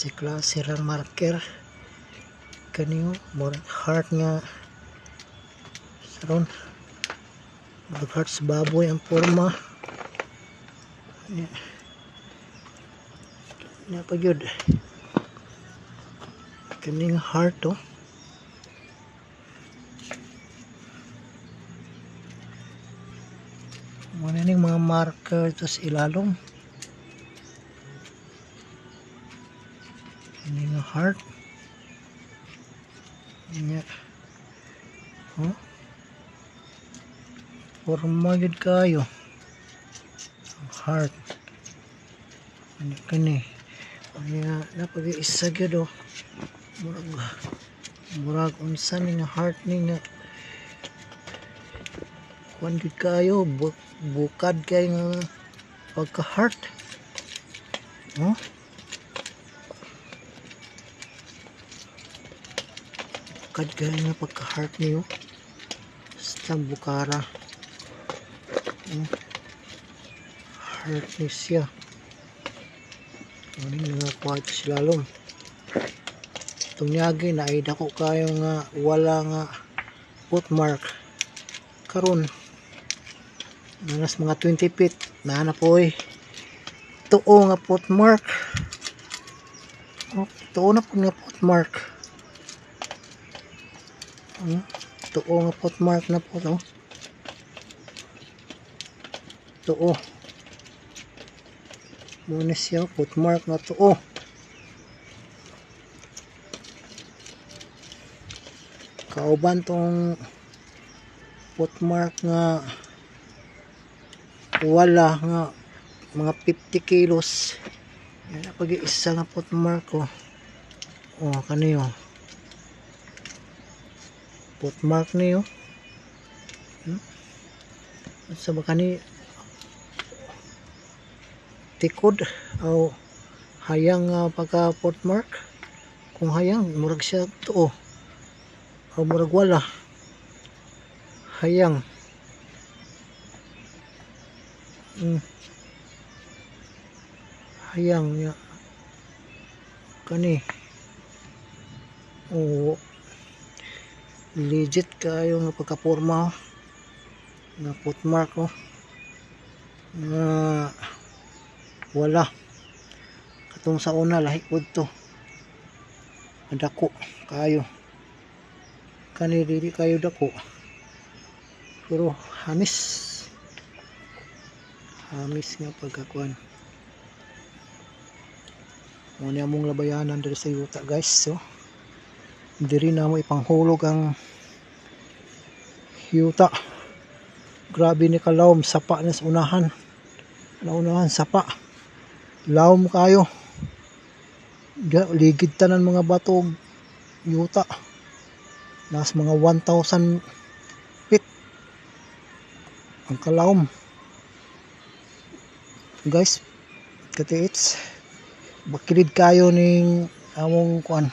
klase rang marker kaniyo murag heart nga saron murag heart sa baboy ang forma na pa gyud kaning heart oh. Muna ning mga marker ito sa ilalom kaning heart nya oh forma yun kayo ang heart kani kaya napag-iisa gyud oh murag unsa ni nga heart ni nga kuan gyud kayo bukad kay nga pagka heart oh bukad kay nga pagka heart niyo basta bukara heart ni siya ano nga kuha sila lom itong nyagi na ay dako kayo nga wala nga footmark karon manas mga 20 feet na po tuo nga footmark oh, tuo na po nga footmark tuo nga footmark na po to tuo muna siya footmark na tuo kauban tong footmark nga wala nga mga 50 kilos yan na pag-iisa nga footmark ko oh kaniyo footmark niyo sa bakani tikod o hayang pagka footmark kung hayang murag siya tuo o murag wala hayang hayang ya kani oh legit kayo nga pagkaporma nga footmark oh nga wala katong sa una lahi pod to dako kayo kani dili kayo dako pero hamis nga pagkakuan muna mong labayanan diri sa yuta guys so diri na mo ipanghulog ang yuta grabe ni kalawom sapa na sa unahan sapa lawom kayo ligid tanan mga bato yuta nas mga 1,000 feet ang kalawom guys katiits bakilid kayo ning among kuan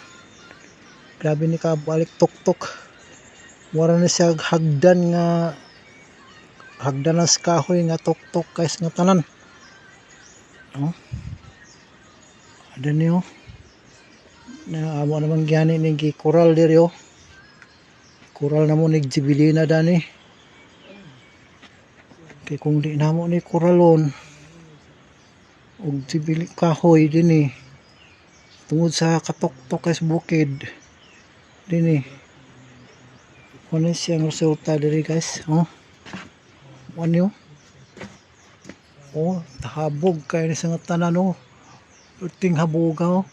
grabe ni kabalik tuktok wala na siya hagdan nas kahoy nga tuktok guys nga tanan oh ada niyo na amo naman gyani ning coral diri oh coral na mo ning jibilina dani kay kung di namo ni coralon og jibili kahoy dinhi tungod sa katuktok kay bukid dinhi kuno siyang resulta diri guys oh ano oh habog kay sa tanan oh uting haboga oh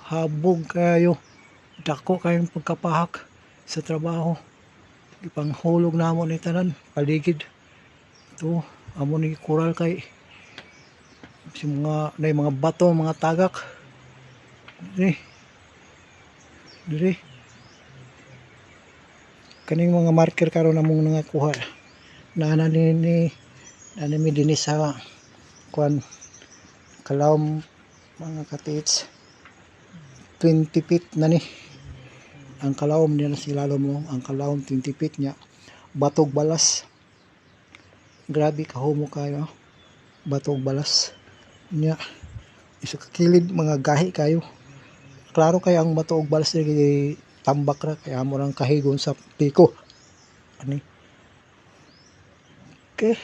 habog kayo dako kayong pagkapahak sa trabaho ipanghulog namo ni tanan paligid ito amo ni coral kay si mga bato mga tagak diri kaning mga marker karon namong nangakuha nanami dinhi sa kuan kalawom mga katiits 20 feet na ni ang kalawom niya sila mo ang kalawom 20 feet niya batog balas grabe kahumo kayo batog balas niya isa ka kilid mga gahi kayo. Klaro kay ang bato og balas diri tambak ra kay amo rang kahigon sa piko. Ani. Okay.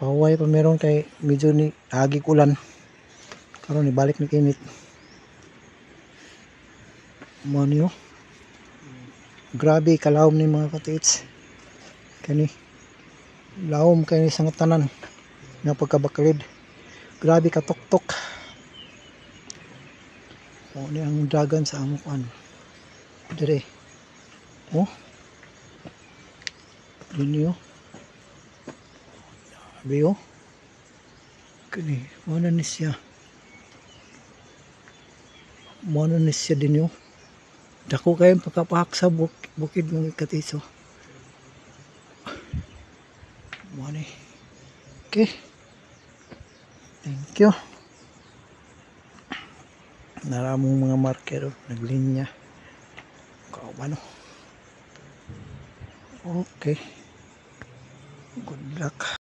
Pahuway pa meron kay medyo ni agig ulan. Karon ni balik ni kinit. Mo niyo. Grabe kalawom ni mga katiits. Kani lawom kay ni sa tanan nga pagkabaklid. Grabe ka tuktok. O ni ang dagan sa amo kan. Dire. Oh. Niyo. Abiyo. Kani mo na ni siya. Mo na ni siya din yo. Dako kayo pagkapahak sa bukid ng katiso. Mo ni. Okay. Thank you. Naramong mga marker naglinya. Kaano. Okay. Good luck.